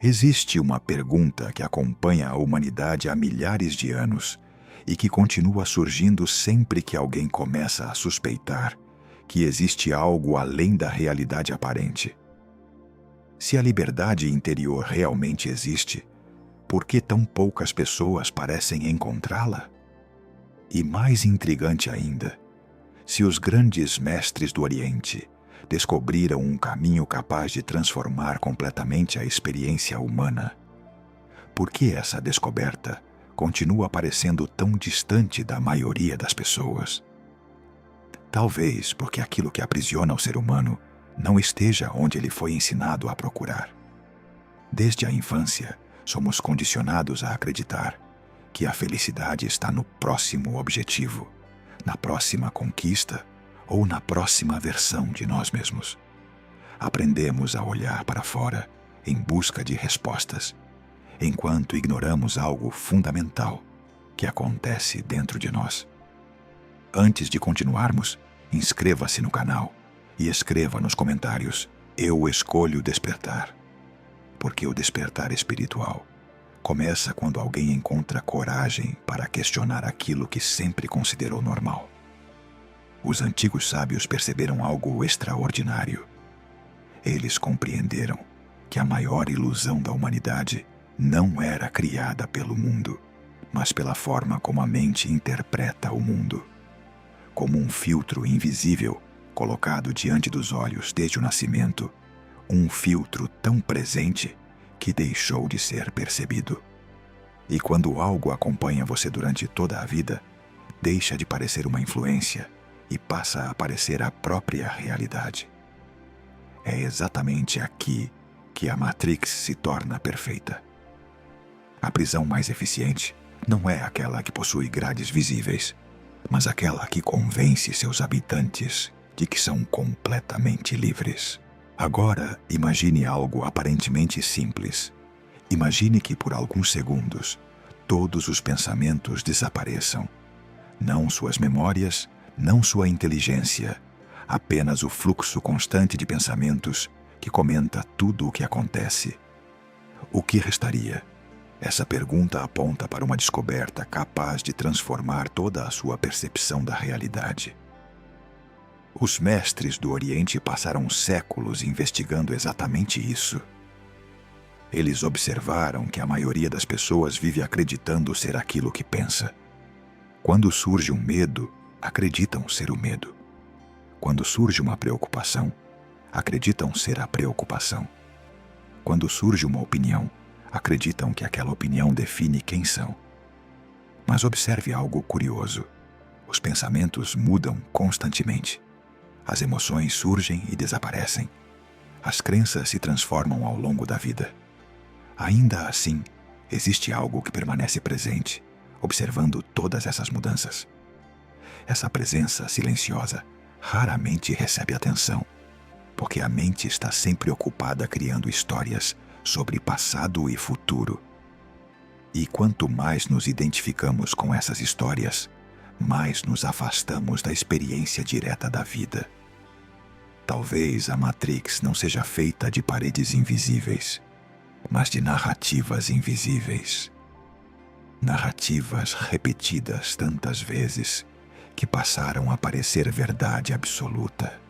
Existe uma pergunta que acompanha a humanidade há milhares de anos e que continua surgindo sempre que alguém começa a suspeitar que existe algo além da realidade aparente. Se a liberdade interior realmente existe, por que tão poucas pessoas parecem encontrá-la? E mais intrigante ainda, se os grandes mestres do Oriente descobriram um caminho capaz de transformar completamente a experiência humana, por que essa descoberta continua parecendo tão distante da maioria das pessoas? Talvez porque aquilo que aprisiona o ser humano não esteja onde ele foi ensinado a procurar. Desde a infância, somos condicionados a acreditar que a felicidade está no próximo objetivo, na próxima conquista ou na próxima versão de nós mesmos. Aprendemos a olhar para fora em busca de respostas, enquanto ignoramos algo fundamental que acontece dentro de nós. Antes de continuarmos, inscreva-se no canal e escreva nos comentários: "Eu escolho despertar", porque o despertar espiritual começa quando alguém encontra coragem para questionar aquilo que sempre considerou normal. Os antigos sábios perceberam algo extraordinário. Eles compreenderam que a maior ilusão da humanidade não era criada pelo mundo, mas pela forma como a mente interpreta o mundo. Como um filtro invisível colocado diante dos olhos desde o nascimento, um filtro tão presente que deixou de ser percebido. E quando algo acompanha você durante toda a vida, deixa de parecer uma influência e passa a parecer a própria realidade. É exatamente aqui que a Matrix se torna perfeita. A prisão mais eficiente não é aquela que possui grades visíveis, mas aquela que convence seus habitantes de que são completamente livres. Agora, imagine algo aparentemente simples. Imagine que por alguns segundos todos os pensamentos desapareçam. Não suas memórias, não sua inteligência, apenas o fluxo constante de pensamentos que comenta tudo o que acontece. O que restaria? Essa pergunta aponta para uma descoberta capaz de transformar toda a sua percepção da realidade. Os mestres do Oriente passaram séculos investigando exatamente isso. Eles observaram que a maioria das pessoas vive acreditando ser aquilo que pensa. Quando surge um medo, acreditam ser o medo. Quando surge uma preocupação, acreditam ser a preocupação. Quando surge uma opinião, acreditam que aquela opinião define quem são. Mas observe algo curioso. Os pensamentos mudam constantemente. As emoções surgem e desaparecem. As crenças se transformam ao longo da vida. Ainda assim, existe algo que permanece presente, observando todas essas mudanças. Essa presença silenciosa raramente recebe atenção, porque a mente está sempre ocupada criando histórias sobre passado e futuro. E quanto mais nos identificamos com essas histórias, mais nos afastamos da experiência direta da vida. Talvez a Matrix não seja feita de paredes invisíveis, mas de narrativas invisíveis. Narrativas repetidas tantas vezes que passaram a parecer verdade absoluta.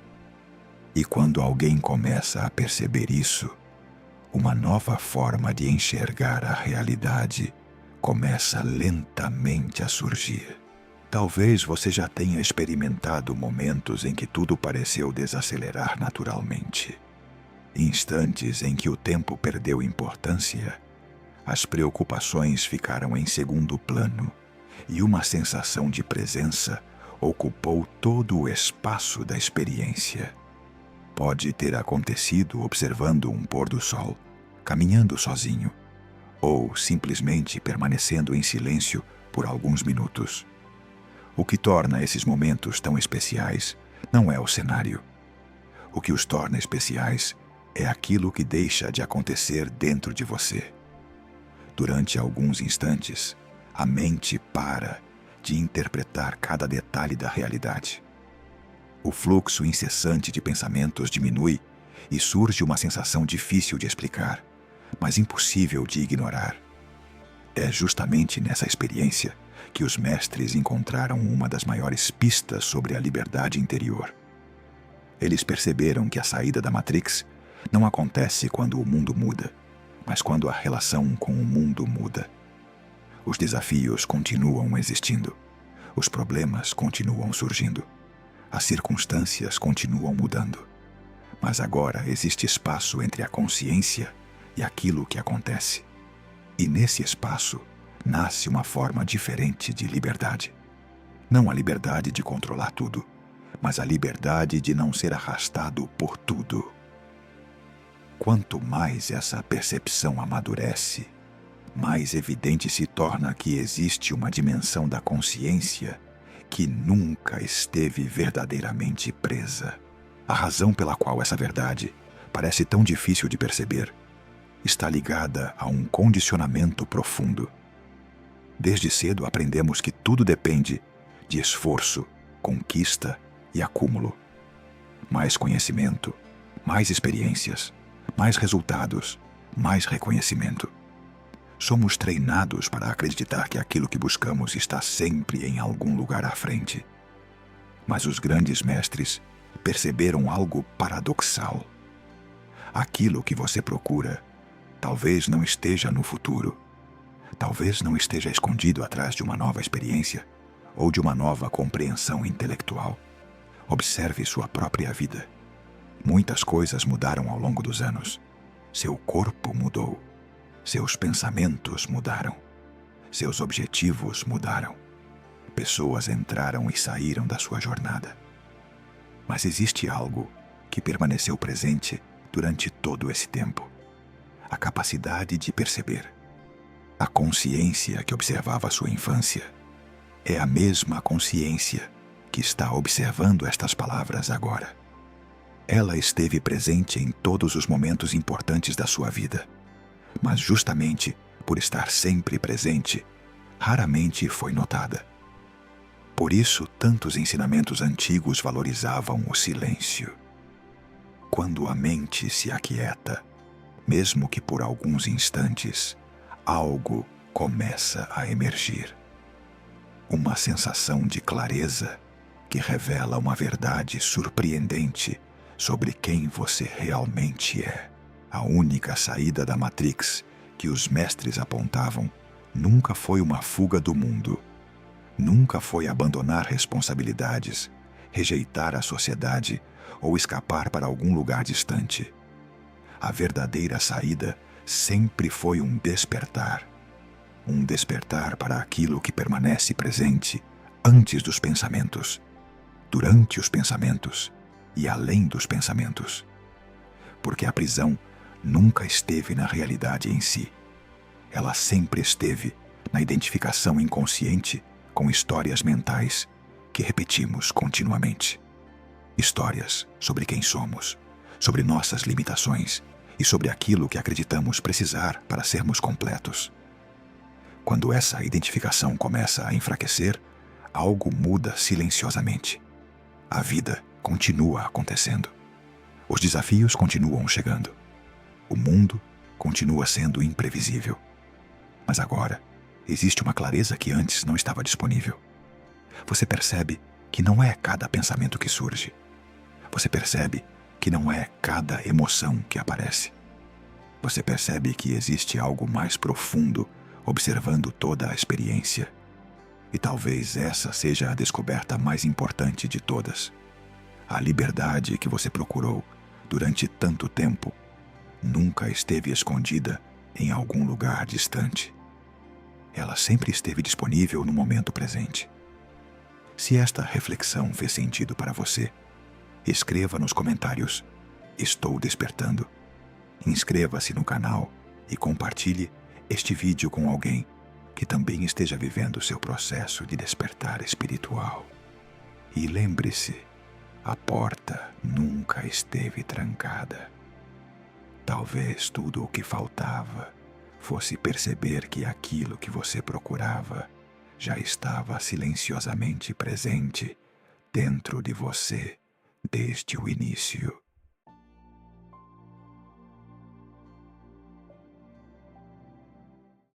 E quando alguém começa a perceber isso, uma nova forma de enxergar a realidade começa lentamente a surgir. Talvez você já tenha experimentado momentos em que tudo pareceu desacelerar naturalmente. Instantes em que o tempo perdeu importância, as preocupações ficaram em segundo plano e uma sensação de presença ocupou todo o espaço da experiência. Pode ter acontecido observando um pôr do sol, caminhando sozinho, ou simplesmente permanecendo em silêncio por alguns minutos. O que torna esses momentos tão especiais não é o cenário. O que os torna especiais é aquilo que deixa de acontecer dentro de você. Durante alguns instantes, a mente para de interpretar cada detalhe da realidade. O fluxo incessante de pensamentos diminui e surge uma sensação difícil de explicar, mas impossível de ignorar. É justamente nessa experiência que os mestres encontraram uma das maiores pistas sobre a liberdade interior. Eles perceberam que a saída da Matrix não acontece quando o mundo muda, mas quando a relação com o mundo muda. Os desafios continuam existindo, os problemas continuam surgindo, as circunstâncias continuam mudando, mas agora existe espaço entre a consciência e aquilo que acontece. E nesse espaço nasce uma forma diferente de liberdade. Não a liberdade de controlar tudo, mas a liberdade de não ser arrastado por tudo. Quanto mais essa percepção amadurece, mais evidente se torna que existe uma dimensão da consciência que nunca esteve verdadeiramente presa. A razão pela qual essa verdade parece tão difícil de perceber está ligada a um condicionamento profundo. Desde cedo aprendemos que tudo depende de esforço, conquista e acúmulo. Mais conhecimento, mais experiências, mais resultados, mais reconhecimento. Somos treinados para acreditar que aquilo que buscamos está sempre em algum lugar à frente. Mas os grandes mestres perceberam algo paradoxal. Aquilo que você procura talvez não esteja no futuro. Talvez não esteja escondido atrás de uma nova experiência ou de uma nova compreensão intelectual. Observe sua própria vida. Muitas coisas mudaram ao longo dos anos. Seu corpo mudou. Seus pensamentos mudaram. Seus objetivos mudaram. Pessoas entraram e saíram da sua jornada. Mas existe algo que permaneceu presente durante todo esse tempo. A capacidade de perceber. A consciência que observava sua infância é a mesma consciência que está observando estas palavras agora. Ela esteve presente em todos os momentos importantes da sua vida, mas justamente por estar sempre presente, raramente foi notada. Por isso, tantos ensinamentos antigos valorizavam o silêncio. Quando a mente se aquieta, mesmo que por alguns instantes, algo começa a emergir. Uma sensação de clareza que revela uma verdade surpreendente sobre quem você realmente é. A única saída da Matrix que os mestres apontavam nunca foi uma fuga do mundo. Nunca foi abandonar responsabilidades, rejeitar a sociedade ou escapar para algum lugar distante. A verdadeira saída sempre foi um despertar para aquilo que permanece presente antes dos pensamentos, durante os pensamentos e além dos pensamentos. Porque a prisão nunca esteve na realidade em si. Ela sempre esteve na identificação inconsciente com histórias mentais que repetimos continuamente. Histórias sobre quem somos, sobre nossas limitações e sobre aquilo que acreditamos precisar para sermos completos. Quando essa identificação começa a enfraquecer, algo muda silenciosamente. A vida continua acontecendo. Os desafios continuam chegando. O mundo continua sendo imprevisível. Mas agora, existe uma clareza que antes não estava disponível. Você percebe que não é cada pensamento que surge. Você percebe que não é cada emoção que aparece. Você percebe que existe algo mais profundo observando toda a experiência. E talvez essa seja a descoberta mais importante de todas. A liberdade que você procurou durante tanto tempo nunca esteve escondida em algum lugar distante. Ela sempre esteve disponível no momento presente. Se esta reflexão fez sentido para você, escreva nos comentários: "Estou despertando". Inscreva-se no canal e compartilhe este vídeo com alguém que também esteja vivendo seu processo de despertar espiritual. E lembre-se, a porta nunca esteve trancada. Talvez tudo o que faltava fosse perceber que aquilo que você procurava já estava silenciosamente presente dentro de você desde o início.